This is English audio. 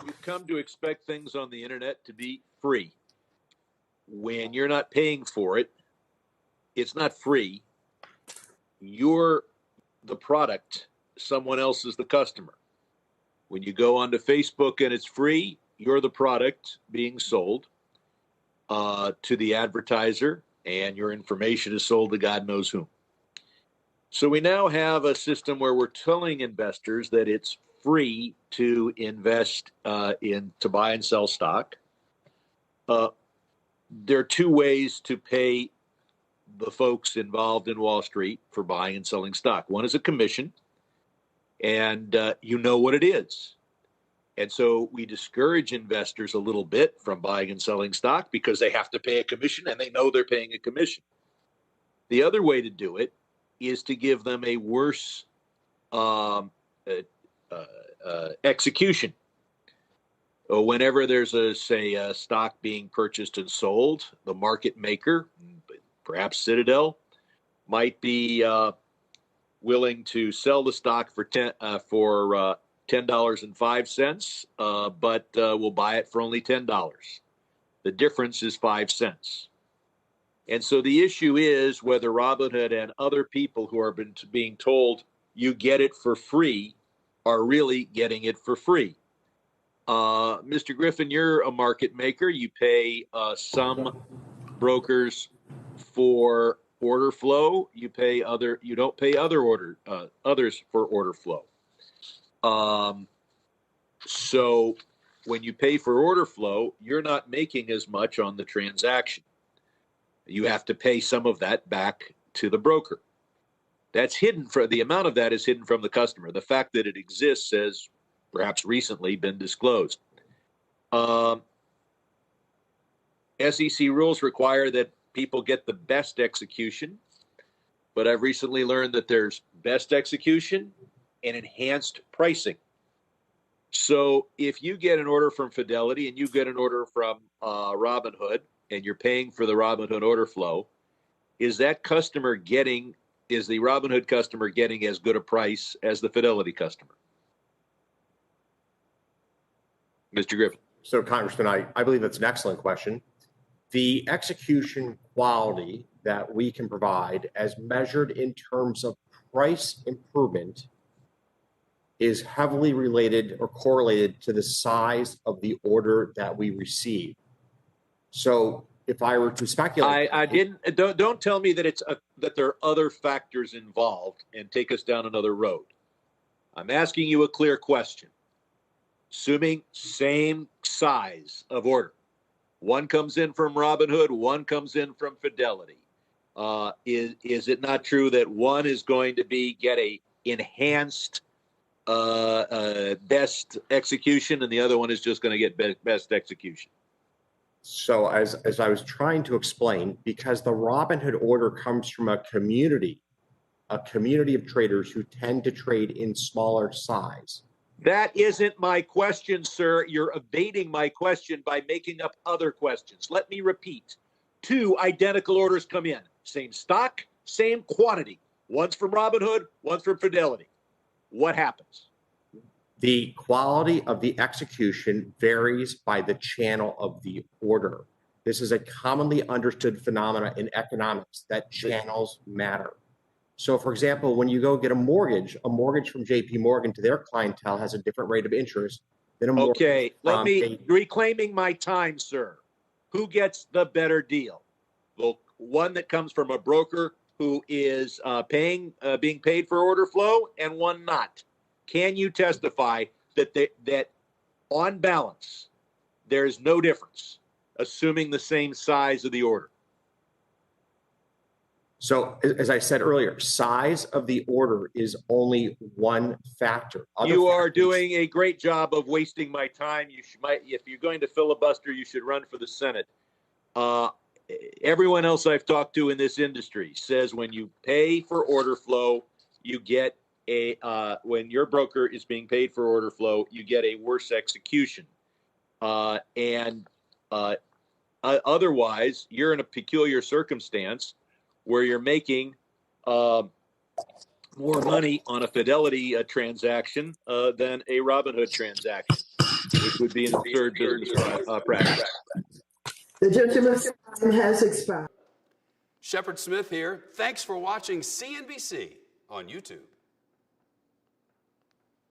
we've come to expect things on the internet to be free. When you're not paying for it, it's not free. You're the product. Someone else is the customer. When you go onto Facebook and it's free, you're the product being sold to the advertiser, and your information is sold to God knows whom. So we now have a system where we're telling investors that it's free to invest to buy and sell stock. There are two ways to pay the folks involved in Wall Street for buying and selling stock. One is a commission, and you know what it is. And so we discourage investors a little bit from buying and selling stock because they have to pay a commission, and they know they're paying a commission. The other way to do it is to give them a worse execution. Whenever there's a stock being purchased and sold, the market maker, perhaps Citadel, might be willing to sell the stock for $10.05, but will buy it for only $10. The difference is 5 cents. And so the issue is whether Robinhood and other people who are being told you get it for free are really getting it for free. Mr. Griffin, you're a market maker. You pay some brokers for order flow. You don't pay others for order flow. So when you pay for order flow, you're not making as much on the transaction. You have to pay some of that back to the broker. That's hidden the amount of that is hidden from the customer. The fact that it exists has perhaps recently been disclosed. SEC rules require that people get the best execution, but I've recently learned that there's best execution and enhanced pricing. So if you get an order from Fidelity and you get an order from Robinhood and you're paying for the Robinhood order flow, is the Robinhood customer getting as good a price as the Fidelity customer? Mr. Griffin. So, Congressman, I believe that's an excellent question. The execution quality that we can provide as measured in terms of price improvement is heavily related or correlated to the size of the order that we receive. So if I were to speculate, don't tell me that that there are other factors involved and take us down another road. I'm asking you a clear question. Assuming same size of order, one comes in from Robinhood, one comes in from Fidelity. Is it not true that one is going to get a enhanced best execution, and the other one is just going to get best execution? So as I was trying to explain, because the Robinhood order comes from a community of traders who tend to trade in smaller size. That isn't my question, sir. You're evading my question by making up other questions. Let me repeat. 2 identical orders come in. Same stock, same quantity. One's from Robinhood, one's from Fidelity. What happens? The quality of the execution varies by the channel of the order. This is a commonly understood phenomena in economics that channels matter. So, for example, when you go get a mortgage from JP Morgan to their clientele has a different rate of interest than a mortgage. Okay, reclaiming my time, sir. Who gets the better deal? Well, one that comes from a broker who is being paid for order flow, and one not. Can you testify that on balance, there is no difference, assuming the same size of the order? So, as I said earlier, size of the order is only one factor. You are doing a great job of wasting my time. If you're going to filibuster, you should run for the Senate. Everyone else I've talked to in this industry says when you pay for order flow, you get when your broker is being paid for order flow, you get a worse execution. Otherwise, you're in a peculiar circumstance where you're making more money on a Fidelity transaction than a Robinhood transaction. which would be an absurd business practice. The gentleman's time has expired. Shepard Smith here. Thanks for watching CNBC on YouTube.